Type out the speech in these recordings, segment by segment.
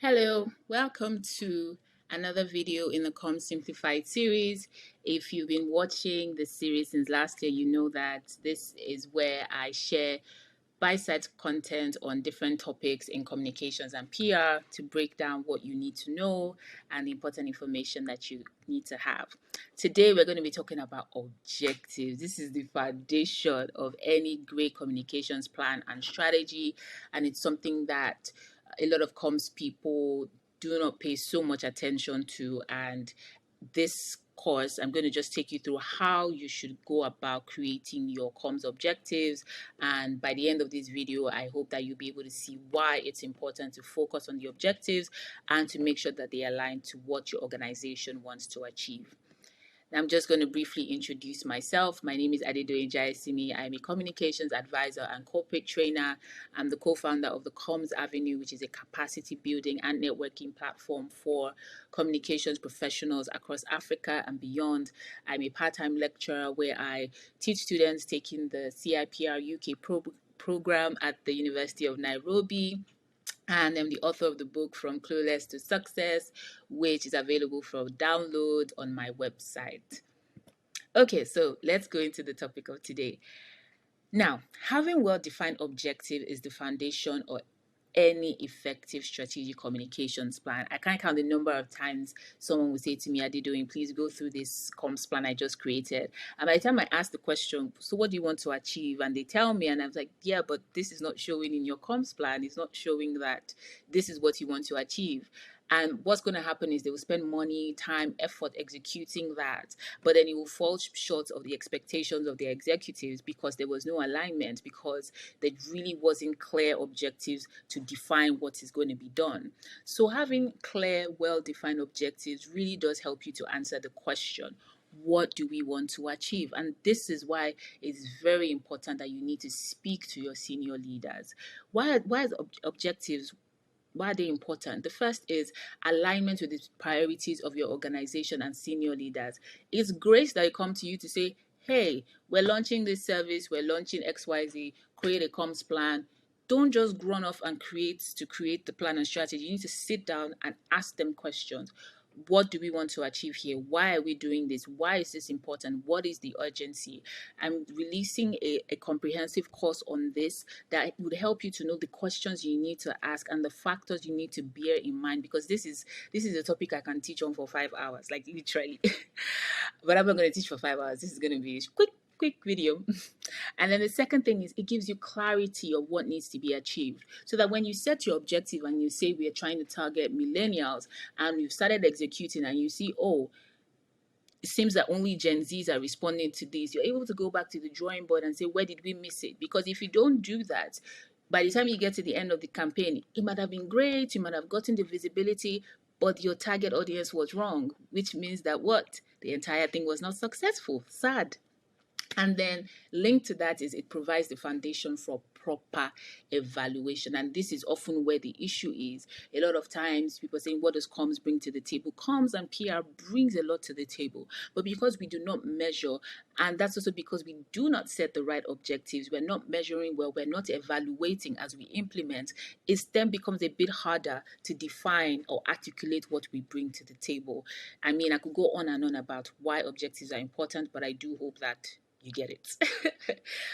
Hello, welcome to another video in the Com Simplified series. If you've been watching this series since last year, you know that this is where I share bite-sized content on different topics in communications and PR to break down what you need to know and the important information that you need to have. Today, we're going to be talking about objectives. This is the foundation of any great communications plan and strategy, and it's something that a lot of comms people do not pay so much attention to. And this course, I'm going to just take you through how you should go about creating your comms objectives. And by the end of this video, I hope that you'll be able to see why it's important to focus on the objectives and to make sure that they align to what your organization wants to achieve. I'm just going to briefly introduce myself. My name is Adedoyin Jaiyesimi. I'm a communications advisor and corporate trainer. I'm the co-founder of the Comms Avenue, which is a capacity building and networking platform for communications professionals across Africa and beyond. I'm a part-time lecturer where I teach students taking the CIPR UK program at the University of Nairobi. And I'm the author of the book From Clueless to Success, which is available for download on my website. Okay, so let's go into the topic of today. Now, having well-defined objective is the foundation of any effective strategic communications plan. I can't count the number of times someone will say to me, Adedoyin, please go through this comms plan I just created. And by the time I ask the question, so what do you want to achieve? And they tell me, and I was like, yeah, but this is not showing in your comms plan. It's not showing that this is what you want to achieve. And what's going to happen is they will spend money, time, effort executing that, but then it will fall short of the expectations of their executives because there was no alignment, because there really wasn't clear objectives to define what is going to be done. So having clear, well-defined objectives really does help you to answer the question, what do we want to achieve? And this is why it's very important that you need to speak to your senior leaders. Why is objectives, why are they important? The first is alignment with the priorities of your organization and senior leaders. It's great that they come to you to say, hey, we're launching this service, we're launching XYZ, create a comms plan. Don't just run off and create the plan and strategy. You need to sit down and ask them questions. What do we want to achieve here? Why are we doing this? Why is this important? What is the urgency? I'm releasing a comprehensive course on this that would help you to know the questions you need to ask and the factors you need to bear in mind, because this is a topic I can teach on for 5 hours, like literally. But I'm not going to teach for 5 hours. This is going to be a quick video. And then the second thing is it gives you clarity of what needs to be achieved, so that when you set your objective and you say we are trying to target millennials and you've started executing and you see, oh, it seems that only Gen Zs are responding to this, you're able to go back to the drawing board and say, where did we miss it? Because if you don't do that, by the time you get to the end of the campaign, it might have been great, you might have gotten the visibility, but your target audience was wrong, which means that what? The entire thing was not successful. Sad. And then linked to that is it provides the foundation for proper evaluation. And this is often where the issue is. A lot of times people are saying, what does comms bring to the table? Comms and PR brings a lot to the table. But because we do not measure, and that's also because we do not set the right objectives, we're not measuring well, we're not evaluating as we implement, it then becomes a bit harder to define or articulate what we bring to the table. I mean, I could go on and on about why objectives are important, but I do hope that you get it.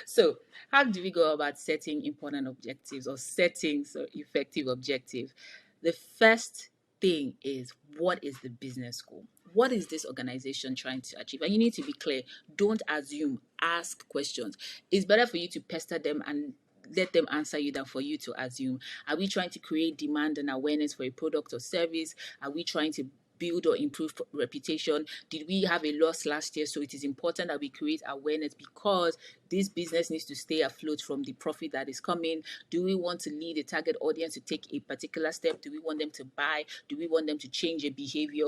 So how do we go about setting important objectives or setting effective objective? The first thing is, what is the business goal? What is this organization trying to achieve? And you need to be clear. Don't assume, ask questions. It's better for you to pester them and let them answer you than for you to assume. Are we trying to create demand and awareness for a product or service? Are we trying to build or improve reputation? Did we have a loss last year? So it is important that we create awareness because this business needs to stay afloat from the profit that is coming. Do we want to lead a target audience to take a particular step? Do we want them to buy? Do we want them to change a behavior?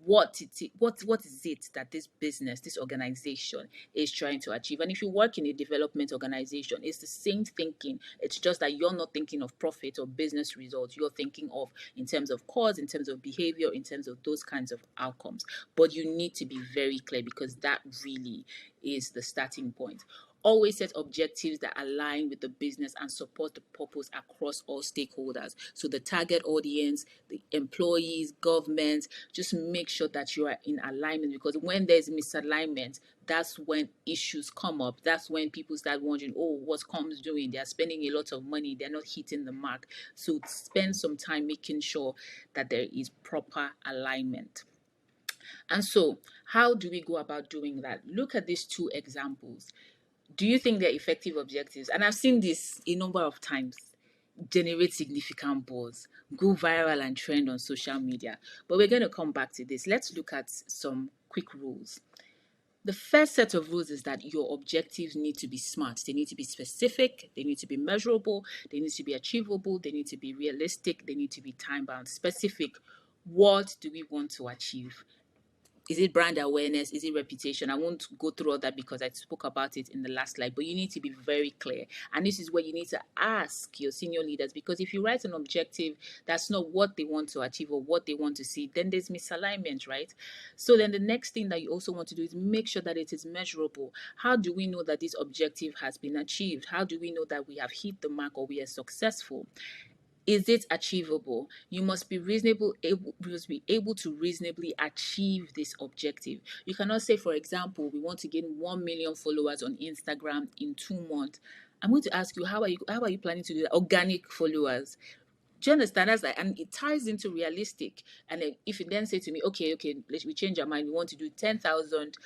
What is it that this business, this organization is trying to achieve? And if you work in a development organization, it's the same thinking. It's just that you're not thinking of profit or business results. You're thinking of in terms of cause, in terms of behavior, in terms of those kinds of outcomes. But you need to be very clear because that really is the starting point. Always set objectives that align with the business and support the purpose across all stakeholders. So the target audience, the employees, government, just make sure that you are in alignment, because when there's misalignment, that's when issues come up. That's when people start wondering, oh, what's comms doing? They're spending a lot of money, they're not hitting the mark. So spend some time making sure that there is proper alignment. And so, how do we go about doing that? Look at these two examples. Do you think they're effective objectives? And I've seen this a number of times. Generate significant buzz, go viral and trend on social media. But we're going to come back to this. Let's look at some quick rules. The first set of rules is that your objectives need to be smart. They need to be specific. They need to be measurable. They need to be achievable. They need to be realistic. They need to be time bound. Specific. What do we want to achieve? Is it brand awareness? Is it reputation? I won't go through all that because I spoke about it in the last slide, but you need to be very clear. And this is where you need to ask your senior leaders, because if you write an objective that's not what they want to achieve or what they want to see, then there's misalignment, right? So then the next thing that you also want to do is make sure that it is measurable. How do we know that this objective has been achieved? How do we know that we have hit the mark or we are successful? Is it achievable? You must be able to reasonably achieve this objective. You cannot say, for example, we want to gain 1 million followers on Instagram in 2 months. I'm going to ask you, how are you planning to do that? Organic followers. Do you understand? That's like, and it ties into realistic. And then if you then say to me, okay, we change our mind. We want to do 10,000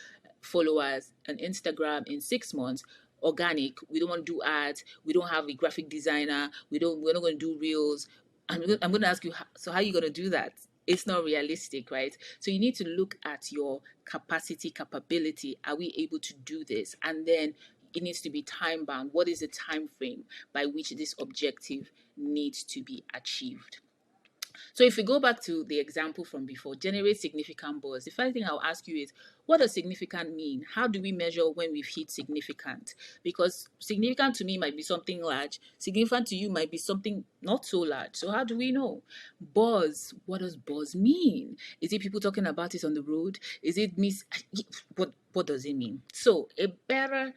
followers on Instagram in 6 months. Organic. We don't want to do ads. We don't have a graphic designer. We're not going to do reels. I'm going to ask you, so how are you going to do that? It's not realistic, right? So you need to look at your capability. Are we able to do this? And then it needs to be time bound. What is the time frame by which this objective needs to be achieved? So if we go back to the example from before, generate significant buzz. The first thing I'll ask you is, what does significant mean? How do we measure when we've hit significant? Because significant to me might be something large. Significant to you might be something not so large. So how do we know? Buzz. What does buzz mean? Is it people talking about it on the road? Is it what does it mean? So a better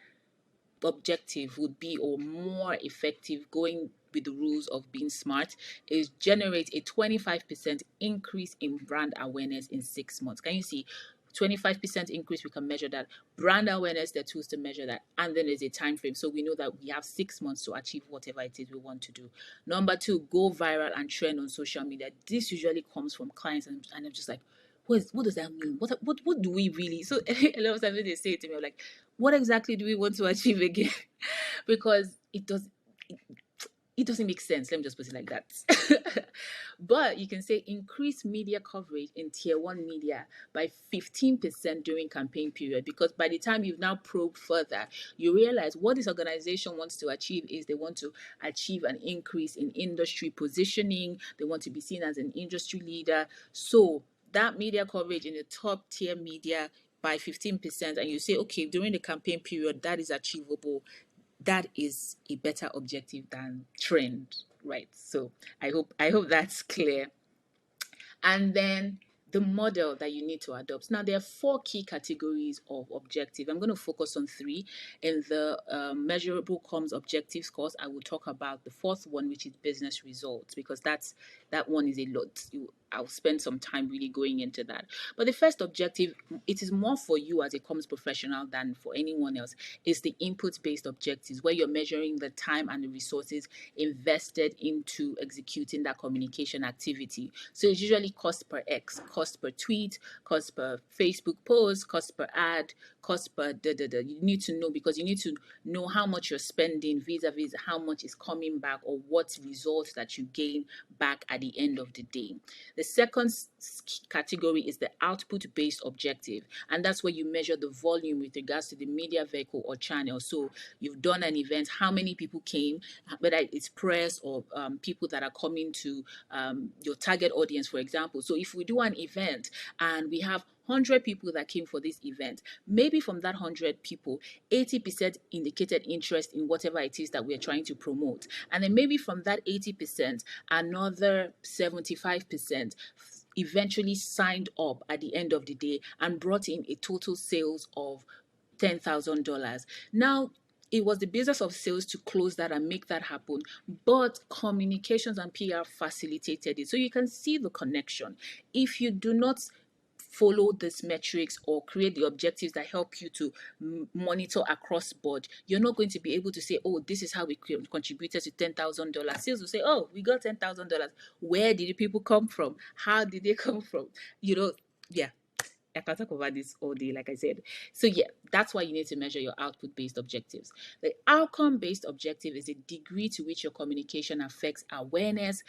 objective would be, or more effective, going with the rules of being smart, is generate a 25% increase in brand awareness in 6 months. Can you see? 25% increase, we can measure that. Brand awareness, there are tools to measure that. And then there's a time frame. So we know that we have 6 months to achieve whatever it is we want to do. Number 2, go viral and trend on social media. This usually comes from clients, and I'm just like, what does that mean? What do we really? So a lot of times when they say it to me, I'm like, what exactly do we want to achieve again? Because it doesn't make sense. Let me just put it like that. But you can say increase media coverage in tier 1 media by 15% during campaign period, because by the time you've now probed further, you realize what this organization wants to achieve is they want to achieve an increase in industry positioning. They want to be seen as an industry leader. So that media coverage in the top tier media by 15%, and you say, okay, during the campaign period, that is achievable. That is a better objective than trend, right? So I hope that's clear. And then the model that you need to adopt. Now, there are 4 key categories of objective. I'm going to focus on 3. In the measurable comms objectives course, I will talk about the 4th one, which is business results, because that one is a lot. I'll spend some time really going into that. But the first objective, it is more for you as a comms professional than for anyone else, is the input-based objectives, where you're measuring the time and the resources invested into executing that communication activity. So it's usually cost per X, cost per tweet, cost per Facebook post, cost per ad, cost per You need to know, because you need to know how much you're spending vis-a-vis how much is coming back, or what results that you gain back at the end of the day. The second category is the output-based objective, and that's where you measure the volume with regards to the media vehicle or channel. So you've done an event, how many people came, whether it's press or people that are coming to your target audience, for example. So if we do an event and we have 100 people that came for this event, maybe from that 100 people, 80% indicated interest in whatever it is that we're trying to promote. And then maybe from that 80%, another 75% eventually signed up at the end of the day and brought in a total sales of $10,000. Now, it was the business of sales to close that and make that happen, but communications and PR facilitated it. So you can see the connection. If you do not follow these metrics or create the objectives that help you to monitor across board, you're not going to be able to say, oh, this is how we contributed to $10,000. Sales will say, oh, we got $10,000. Where did the people come from? How did they come from? Yeah, I can talk about this all day, like I said. So yeah, that's why you need to measure your output-based objectives. The outcome-based objective is a degree to which your communication affects awareness.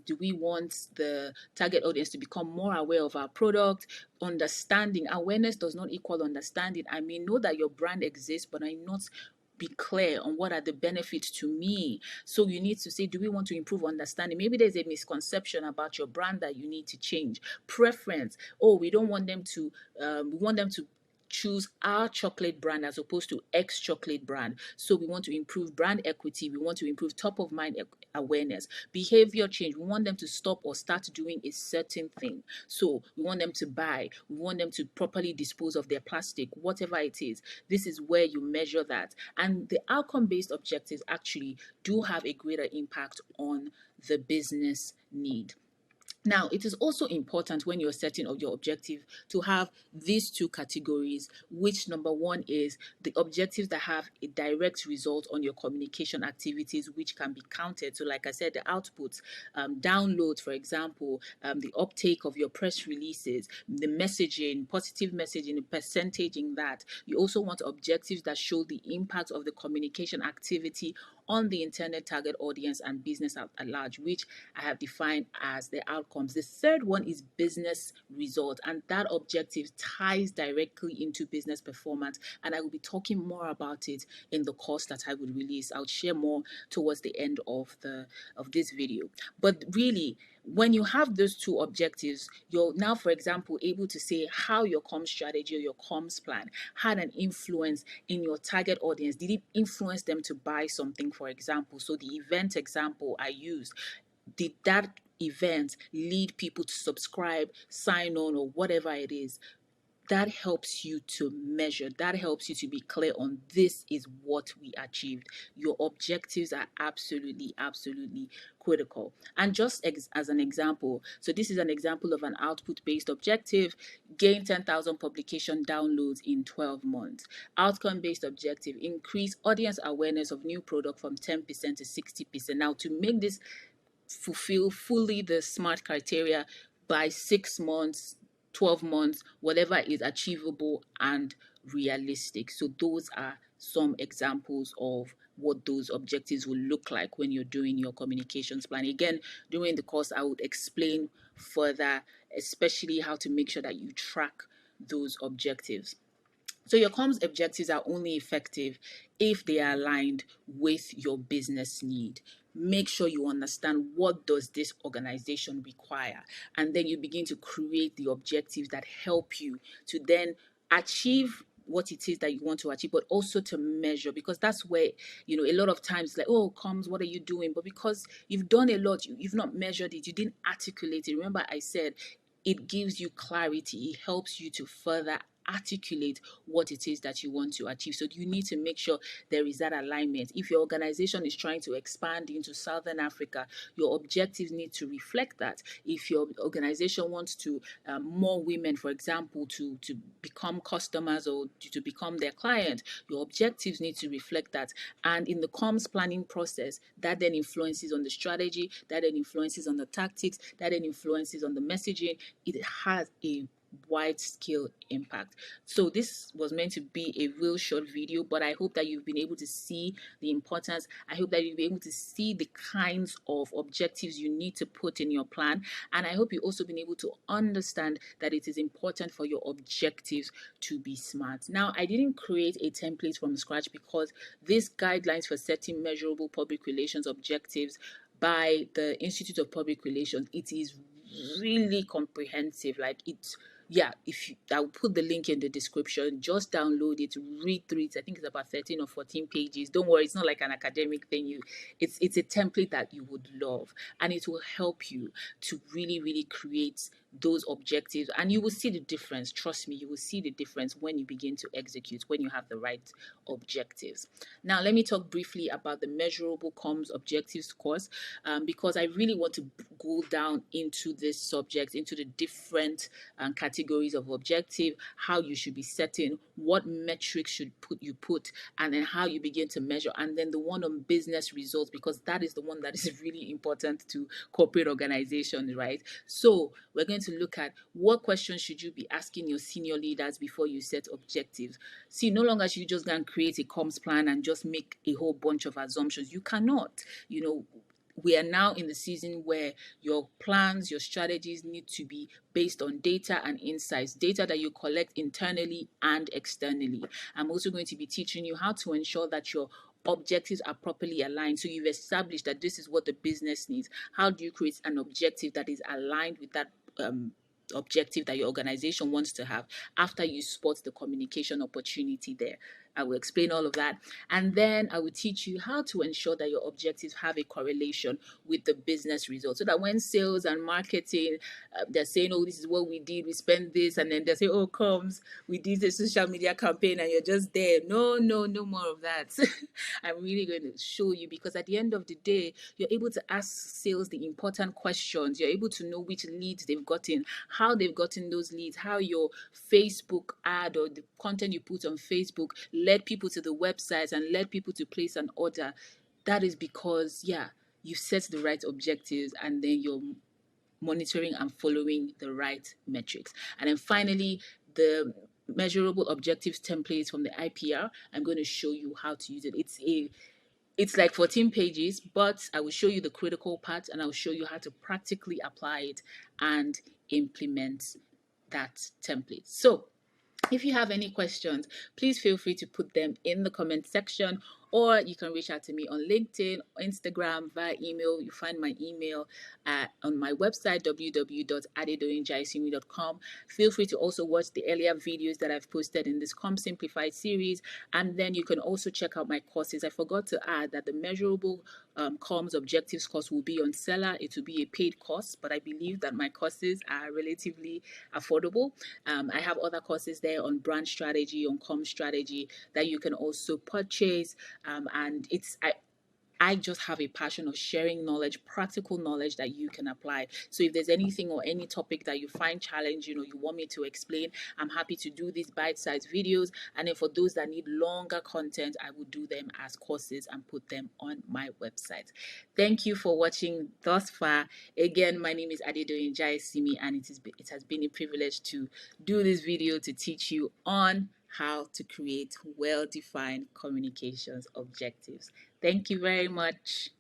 Do we want the target audience to become more aware of our product? Understanding. Awareness does not equal understanding. I may know that your brand exists, but I'm not be clear on what are the benefits to me. So you need to say, do we want to improve understanding? Maybe there's a misconception about your brand that you need to change. Preference. Oh, we don't want them to, we want them to choose our chocolate brand as opposed to X chocolate brand. So we want to improve brand equity. We want to improve top of mind awareness. Behavior change. We want them to stop or start doing a certain thing. So we want them to buy. We want them to properly dispose of their plastic, whatever it is. This is where you measure that. And the outcome-based objectives actually do have a greater impact on the business need. Now, it is also important when you're setting up your objective to have these two categories, which number one is the objectives that have a direct result on your communication activities, which can be counted. So like I said, the outputs, downloads, for example, the uptake of your press releases, the messaging, positive messaging, the percentage in that. You also want objectives that show the impact of the communication activity on the intended target audience and business at large, which I have defined as the outcomes. The third one is business result, and that objective ties directly into business performance, and I will be talking more about it in the course that I would release. I'll share more towards the end of this video. But really, when you have those two objectives, you're now, for example, able to say how your comms strategy or your comms plan had an influence in your target audience. Did it influence them to buy something, for example? So the event example I used, did that event lead people to subscribe, sign on, or whatever it is? That helps you to measure. That helps you to be clear on this is what we achieved. Your objectives are absolutely, absolutely critical. And just as an example, so this is an example of an output-based objective: gain 10,000 publication downloads in 12 months. Outcome-based objective: increase audience awareness of new product from 10% to 60%. Now, to make this fulfill fully the SMART criteria by 6 months, 12 months, whatever is achievable and realistic. So those are some examples of what those objectives will look like when you're doing your communications plan. Again, during the course, I would explain further, especially how to make sure that you track those objectives. So your comms objectives are only effective if they are aligned with your business need. Make sure you understand what does this organization require, and then you begin to create the objectives that help you to then achieve what it is that you want to achieve, but also to measure, because that's where, a lot of times like, oh, comms, what are you doing? But because you've done a lot, you've not measured it, you didn't articulate it. Remember I said it gives you clarity. It helps you to further articulate what it is that you want to achieve. So you need to make sure there is that alignment. If your organization is trying to expand into Southern Africa, your objectives need to reflect that. If your organization wants to more women, for example, to become customers or to become their client, your objectives need to reflect that. And in the comms planning process, that then influences on the strategy, that then influences on the tactics, that then influences on the messaging. It has a wide scale impact. So this was meant to be a real short video, but I hope that you've been able to see the importance. I hope that you'll be able to see the kinds of objectives you need to put in your plan, and I hope you've also been able to understand that it is important for your objectives to be smart. Now, I didn't create a template from scratch because these guidelines for setting measurable public relations objectives by the Institute of Public Relations, it is really comprehensive. Like, it's, yeah, I'll put the link in the description. Just download it, read through it. I think it's about 13 or 14 pages. Don't worry, it's not like an academic thing. It's a template that you would love, and it will help you to really, really create those objectives, and you will see the difference. Trust me, you will see the difference when you begin to execute, when you have the right objectives. Now let me talk briefly about the measurable comms objectives course, because I really want to go down into this subject, into the different categories of objective, how you should be setting, what metrics should you put, and then how you begin to measure, and then the one on business results, because that is the one that is really important to corporate organizations, right? So we're going to look at what questions should you be asking your senior leaders before you set objectives. See, no longer should you just go and create a comms plan and just make a whole bunch of assumptions. You cannot. We are now in the season where your plans, your strategies need to be based on data and insights, data that you collect internally and externally. I'm also going to be teaching you how to ensure that your objectives are properly aligned. So you've established that this is what the business needs. How do you create an objective that is aligned with that objective that your organization wants to have after you spot the communication opportunity there? I will explain all of that. And then I will teach you how to ensure that your objectives have a correlation with the business results. So that when sales and marketing, they're saying, oh, this is what we did, we spent this, and then they say, oh, comes, we did a social media campaign, and you're just there. No more of that. I'm really going to show you, because at the end of the day, you're able to ask sales the important questions. You're able to know which leads they've gotten, how they've gotten those leads, how your Facebook ad or the content you put on Facebook led people to the websites and led people to place an order. That is because, you set the right objectives, and then you're monitoring and following the right metrics. And then finally, the measurable objectives templates from the IPR. I'm going to show you how to use it. It's like 14 pages, but I will show you the critical parts, and I'll show you how to practically apply it and implement that template. So if you have any questions, please feel free to put them in the comment section, or you can reach out to me on LinkedIn, Instagram, via email. You find my email on my website, www.adedoyinjaiyesimi.com. Feel free to also watch the earlier videos that I've posted in this Com Simplified series, and then you can also check out my courses. I forgot to add that the measurable comms objectives course will be on Seller. It will be a paid course, but I believe that my courses are relatively affordable. I have other courses there on brand strategy, on comm strategy, that you can also purchase. And I just have a passion of sharing knowledge, practical knowledge that you can apply. So if there's anything or any topic that you find challenging, you want me to explain, I'm happy to do these bite-sized videos. And then for those that need longer content, I will do them as courses and put them on my website. Thank you for watching thus far. Again, my name is Adedoyin Jaiyesimi, and it has been a privilege to do this video to teach you on how to create well-defined communications objectives. Thank you very much.